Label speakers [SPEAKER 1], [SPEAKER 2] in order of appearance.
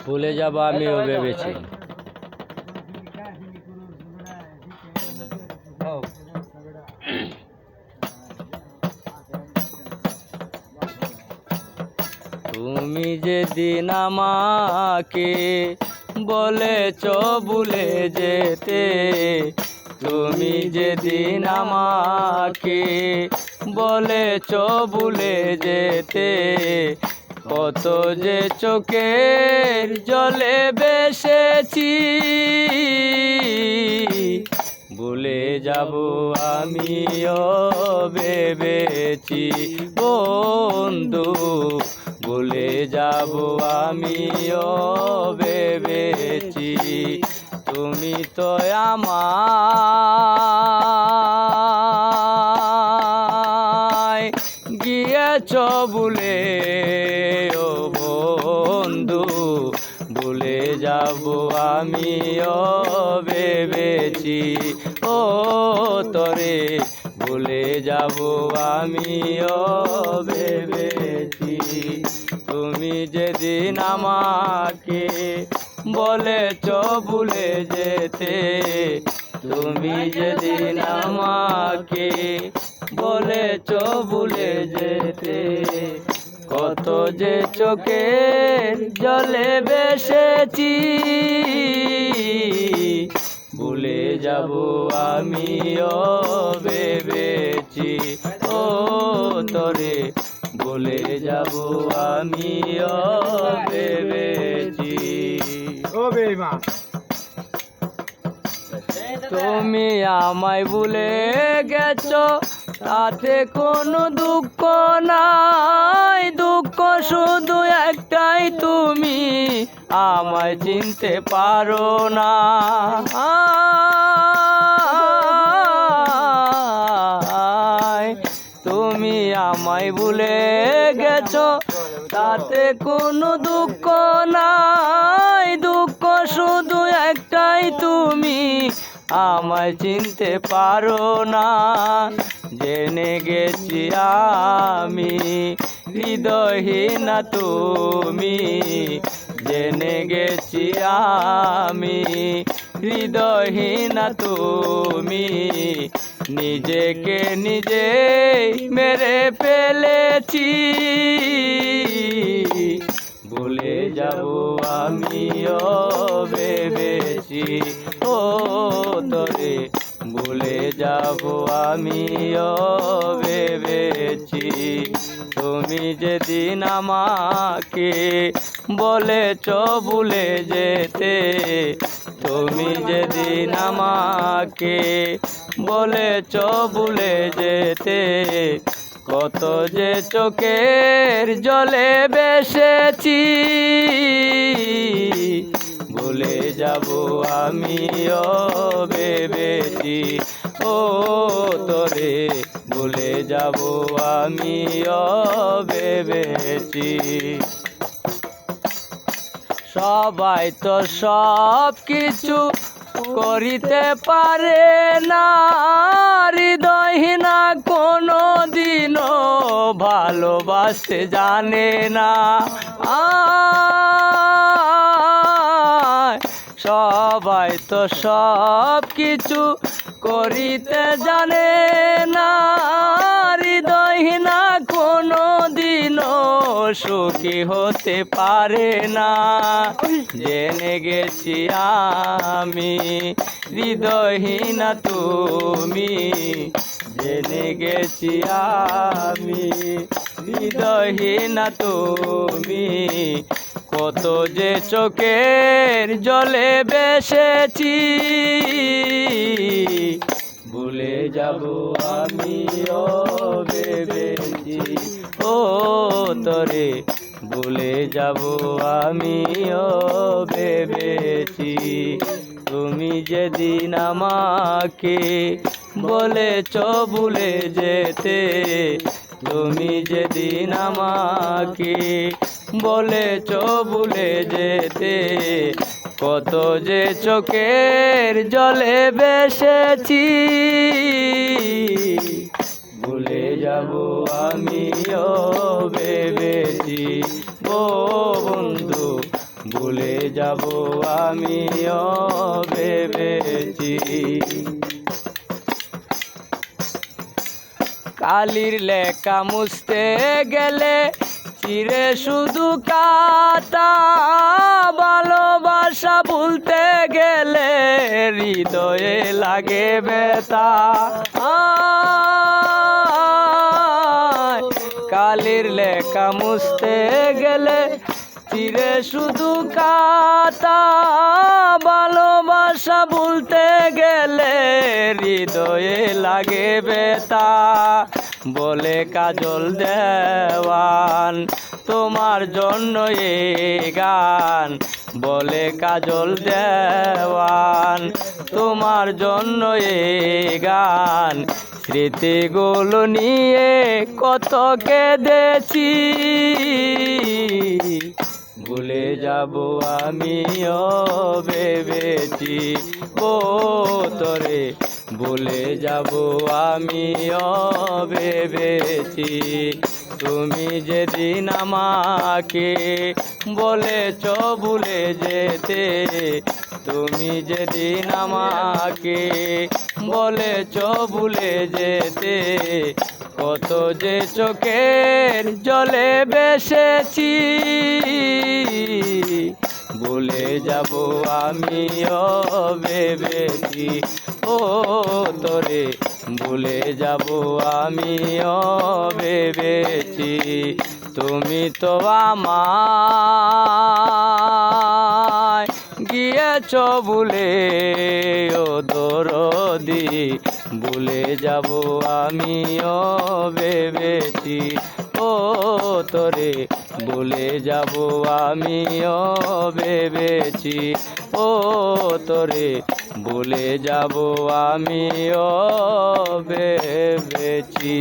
[SPEAKER 1] ভুলে যাব আমিও ভেবেছি। তুমি যেদিন আমাকে বলেছ ভুলে যেতে, তুমি যেদিন আমাকে বলেছ ভুলে যেতে, কত যে চোখের জলে বেসেছি, ভুলে যাব আমিও ভেবেছি বন্ধু, ভুলে যাব আমিও ভেবেছি। তুমি তো আমায় গিয়েছ ভুলে ও বন্ধু, ভুলে যাব আমিও ভেবেছি ও তরে, ভুলে যাব আমিও ভেবেছি। তুমি যেদিন আমাকে বলেছ ভুলে যেতে, তুমি যেদিন আমাকে বলেছ ভুলে যেতে, কত যে চোখের জলে বেসেছি, ভুলে যাব আমিও ভেবেছি ও তরে, ভুলে যাব আমিও ভেবেছি। তুমি আমায় ভুলে গেছো তাতে কোনো দুঃখ নাই, দুঃখ শুধু একটাই তুমি আমায় চিনতে পারো না। তুমি আমায় ভুলে গেছো তাতে কোনো দুঃখ নাই, দুঃখ শুধু একটাই তুমি আমায় চিনতে পারো না। জেনে গেছি আমি হৃদয়হীনা তুমি, জেনে গেছি আমি হৃদয়হীনা তুমি, নিজেকে নিজে মেরে ফেলেছি, ভুলে যাব আমিও ভেবেছি ও তরে, ভুলে যাব আমিও ভেবেছি। তুমি যেদিন আমাকে বলেছ ভুলে যেতে, তুমি যেদিন আমাকে বলেছ ভুলে যেতে, কত যে চোখের জলে বেসেছি, ভুলে যাব আমিও ভেবেছি ও তরে, ভুলে যাব আমিও ভেবেছি। সবাই তো সব কিছু করিতে পারে না, হৃদয়হীনা কোনো দিনও ভালোবাসতে জানে না। সবাই তো সব কিছু করিতে জানে না, হৃদয়হীনা কোনো দিনও সুখী হতে পারে না। জেনে গেছি আমি হৃদয়হীনা তুমি, জেনে গেছি আমি হৃদয়হীনা তুমি, কত যে চোখের জলে বেসেছি, ভুলে যাব আমিও ভেবেছি ও তরে, ভুলে যাব আমিও ভেবেছি। তুমি যেদিন আমাকে বলেছ ভুলে যেতে, তুমি যেদিন আমাকে বলেছ ভুলে যেতে, কত যে চোখের জলে বেসেছি, ভুলে ভুলে যাব আমিও ভেবেছি ও বন্ধু ভুলে যাব আমিও ভেবেছি। কালির লেখা মুছতে গেলে চিরে শুধু কাটা, ভালোবাসা ভুলতে গেলে হৃদয়ে লাগে ব্যথা। কালির লেখা মুছতে গেলে চিরে শুধু কাটা, ভালোবাসা ভুলতে গেলে হৃদয়ে লাগে ব্যথা। বলে কাজল দেওয়ান তোমার জন্য এই গান, বলে কাজল দেওয়ান তোমার জন্য এই গান। স্মৃতিগুলো নিয়ে কত কেঁদেছি, ভুলে যাব আমিও ভেবেছি ও তোরে ভুলে যাব আমিও ভেবেছি। তুমি যেদিন আমাকে বলেছ ভুলে যেতে, তুমি যেদিন আমাকে বলেছ ভুলে যেতে, কত যে চোখের জলে বেসেছি। ভুলে যাব আমিও ভেবেছি ও তোরে ভুলে যাব আমিও ভেবেছি। তুমি তো আমায় গিয়েছ ভুলে ও দরদি, ভুলে যাব আমিও ভেবেছি ও তোরে ভুলে যাব আমিও ভেবেছি ও তোরে ভুলে যাব আমিও ভেবেছি।